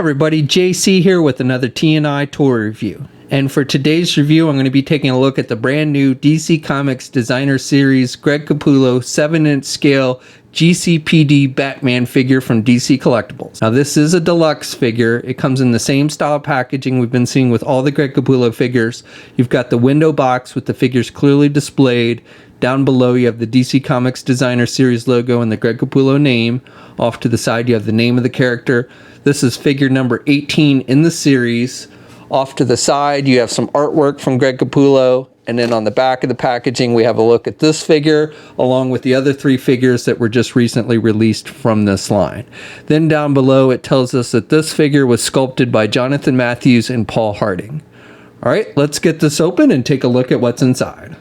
everybody, JC here with another T&I toy review. And for today's review, I'm going to be taking a look at the brand new DC Comics Designer Series Greg Capullo 7-inch scale GCPD Batman figure from DC Collectibles. Now this is a deluxe figure. It comes in the same style packaging we've been seeing with all the Greg Capullo figures. You've got the window box with the figures clearly displayed. Down below you have the DC Comics Designer Series logo and the Greg Capullo name. Off to the side you have the name of the character. This is figure number 18 in the series. Off to the side you have some artwork from Greg Capullo, and then on the back of the packaging we have a look at this figure along with the other 3 figures that were just recently released from this line. Then down below it tells us that this figure was sculpted by Jonathan Matthews and Paul Harding. Alright, let's get this open and take a look at what's inside.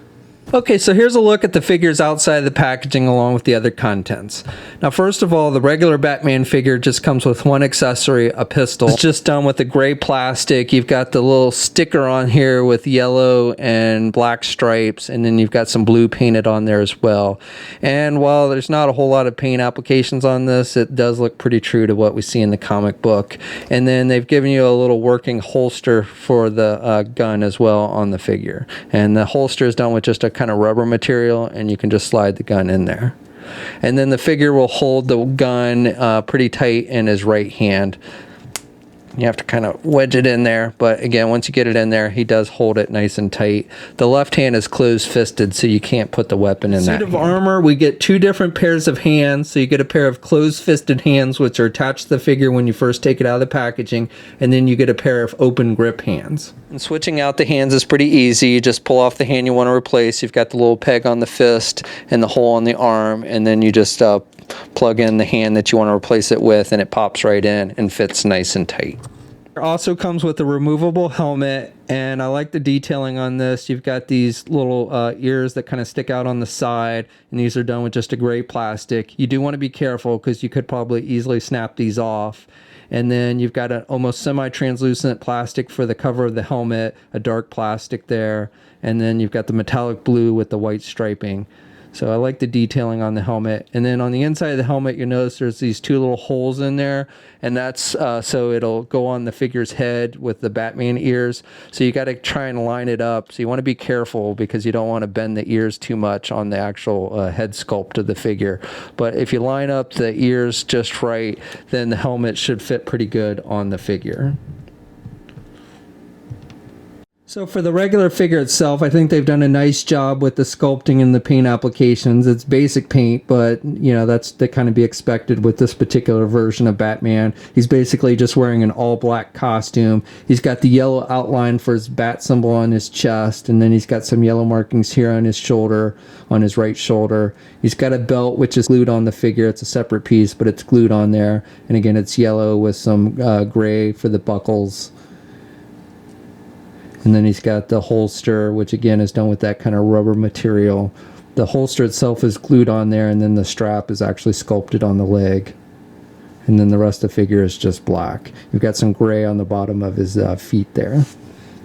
Okay, so here's a look at the figures outside the packaging along with the other contents. Now first of all, the regular Batman figure just comes with one accessory, a pistol. It's just done with the gray plastic. You've got the little sticker on here with yellow and black stripes, and then you've got some blue painted on there as well. And while there's not a whole lot of paint applications on this, it does look pretty true to what we see in the comic book. And then they've given you a little working holster for the gun as well on the figure. And the holster is done with just a kind of rubber material, and you can just slide the gun in there. And then the figure will hold the gun pretty tight in his right hand. You have to kind of wedge it in there, but again, once you get it in there, he does hold it nice and tight. The left hand is closed-fisted, so you can't put the weapon in that. Suit of armor, we get 2 different pairs of hands. So you get a pair of closed-fisted hands, which are attached to the figure when you first take it out of the packaging, and then you get a pair of open grip hands. And switching out the hands is pretty easy. You just pull off the hand you want to replace. You've got the little peg on the fist and the hole on the arm, and then you just plug in the hand that you want to replace it with, and it pops right in and fits nice and tight. It also comes with a removable helmet, and I like the detailing on this. You've got these little ears that kind of stick out on the side, and these are done with just a gray plastic. You do want to be careful because you could probably easily snap these off. And then you've got an almost semi-translucent plastic for the cover of the helmet, a dark plastic there, and then you've got the metallic blue with the white striping. So I like the detailing on the helmet. And then on the inside of the helmet, you notice there's these 2 little holes in there, and that's so it'll go on the figure's head with the Batman ears. So you got to try and line it up. So you want to be careful because you don't want to bend the ears too much on the actual head sculpt of the figure. But if you line up the ears just right, then the helmet should fit pretty good on the figure. So for the regular figure itself, I think they've done a nice job with the sculpting and the paint applications. It's basic paint, but you know, that's to kind of be expected with this particular version of Batman. He's basically just wearing an all black costume. He's got the yellow outline for his bat symbol on his chest, and then he's got some yellow markings here on his shoulder, on his right shoulder. He's got a belt which is glued on the figure. It's a separate piece, but it's glued on there. And again, it's yellow with some gray for the buckles. And then he's got the holster, which again is done with that kind of rubber material. The holster itself is glued on there, and then the strap is actually sculpted on the leg. And then the rest of the figure is just black. You've got some gray on the bottom of his feet there.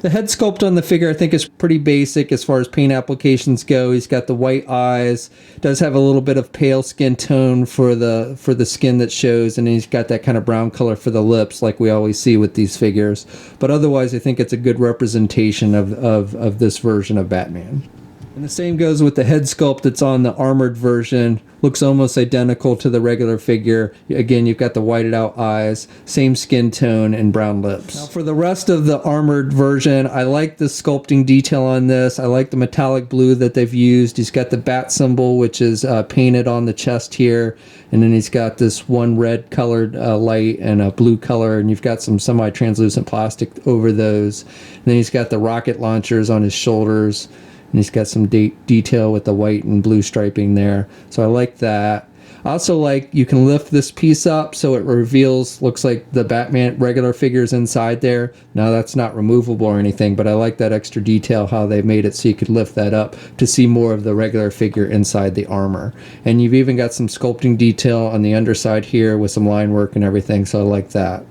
The head sculpt on the figure I think is pretty basic as far as paint applications go. He's got the white eyes, does have a little bit of pale skin tone for the skin that shows, and he's got that kind of brown color for the lips like we always see with these figures. But otherwise I think it's a good representation of this version of Batman. And the same goes with the head sculpt that's on the armored version. Looks almost identical to the regular figure. Again, you've got the whited out eyes, same skin tone, and brown lips. Now for the rest of the armored version, I like the sculpting detail on this. I like the metallic blue that they've used. He's got the bat symbol, which is painted on the chest here. And then he's got this one red colored light and a blue color, and you've got some semi-translucent plastic over those. And then he's got the rocket launchers on his shoulders. And he's got some detail with the white and blue striping there. So I like that. I also like you can lift this piece up so it reveals, looks like the Batman regular figures inside there. Now that's not removable or anything, but I like that extra detail how they made it so you could lift that up to see more of the regular figure inside the armor. And you've even got some sculpting detail on the underside here with some line work and everything, so I like that.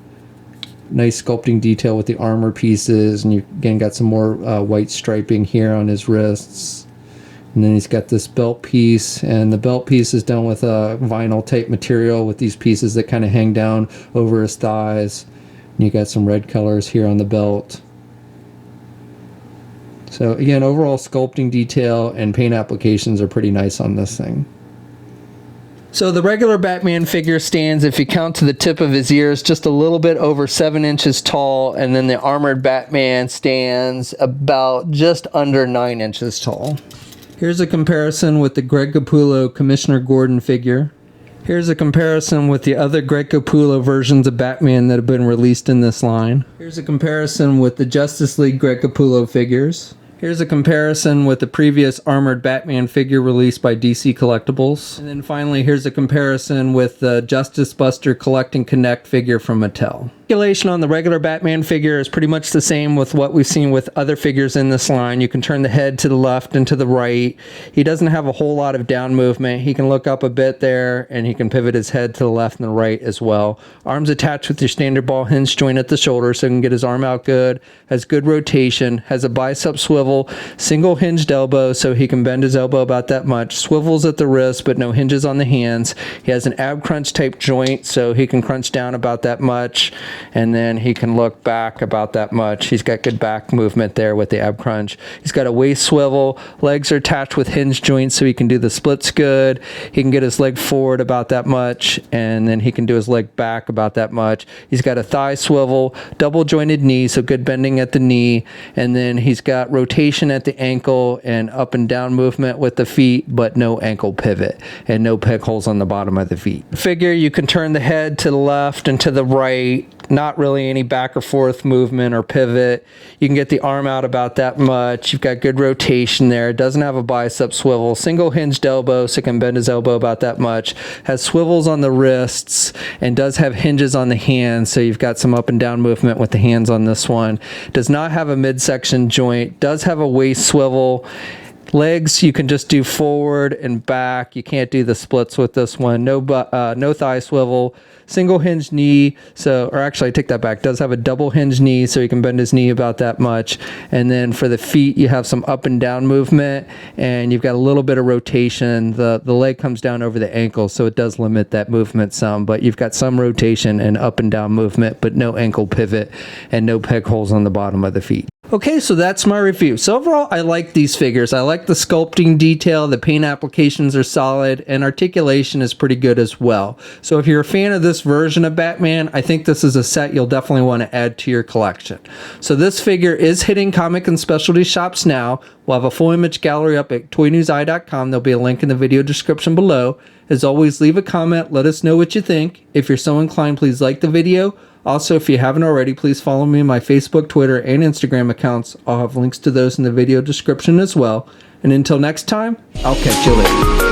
Nice sculpting detail with the armor pieces, and you again got some more white striping here on his wrists. And then he's got this belt piece, and the belt piece is done with a vinyl type material with these pieces that kind of hang down over his thighs. You got some red colors here on the belt. So again, overall sculpting detail and paint applications are pretty nice on this thing. So the regular Batman figure stands, if you count to the tip of his ears, just a little bit over 7 inches tall, and then the armored Batman stands about just under 9 inches tall. Here's a comparison with the Greg Capullo Commissioner Gordon figure. Here's a comparison with the other Greg Capullo versions of Batman that have been released in this line. Here's a comparison with the Justice League Greg Capullo figures. Here's a comparison with the previous armored Batman figure released by DC Collectibles. And then finally, here's a comparison with the Justice Buster Collect and Connect figure from Mattel. Articulation on the regular Batman figure is pretty much the same with what we've seen with other figures in this line. You can turn the head to the left and to the right. He doesn't have a whole lot of down movement. He can look up a bit there, and he can pivot his head to the left and the right as well. Arms attached with your standard ball hinge joint at the shoulder, so he can get his arm out good. Has good rotation. Has a bicep swivel. Single hinged elbow, so he can bend his elbow about that much. Swivels at the wrist, but no hinges on the hands. He has an ab crunch type joint, so he can crunch down about that much. And then he can look back about that much. He's got good back movement there with the ab crunch. He's got a waist swivel. Legs are attached with hinge joints, so he can do the splits good. He can get his leg forward about that much, and then he can do his leg back about that much. He's got a thigh swivel, double jointed knee, so good bending at the knee. And then he's got rotation at the ankle and up and down movement with the feet, but no ankle pivot and no peg holes on the bottom of the feet. Figure, you can turn the head to the left and to the right. Not really any back or forth movement or pivot. You can get the arm out about that much. You've got good rotation there. It doesn't have a bicep swivel. Single hinged elbow, so it can bend his elbow about that much. Has swivels on the wrists and does have hinges on the hands, so you've got some up and down movement with the hands on this one. Does not have a midsection joint. Does have a waist swivel. Legs, you can just do forward and back. You can't do the splits with this one. No thigh swivel. Single hinged knee, or actually I take that back, does have a double hinged knee, so he can bend his knee about that much. And then for the feet, you have some up and down movement, and you've got a little bit of rotation. The leg comes down over the ankle, so it does limit that movement some, but you've got some rotation and up and down movement, but no ankle pivot and no peg holes on the bottom of the feet. Okay, so that's my review. So overall, I like these figures. I like the sculpting detail, the paint applications are solid, and articulation is pretty good as well. So if you're a fan of this version of Batman, I think this is a set you'll definitely want to add to your collection. So this figure is hitting comic and specialty shops now. We'll have a full image gallery up at toynewseye.com. There'll be a link in the video description below. As always, leave a comment, let us know what you think. If you're so inclined, please like the video. Also, if you haven't already, please follow me on my Facebook, Twitter, and Instagram accounts. I'll have links to those in the video description as well. And until next time, I'll catch you later.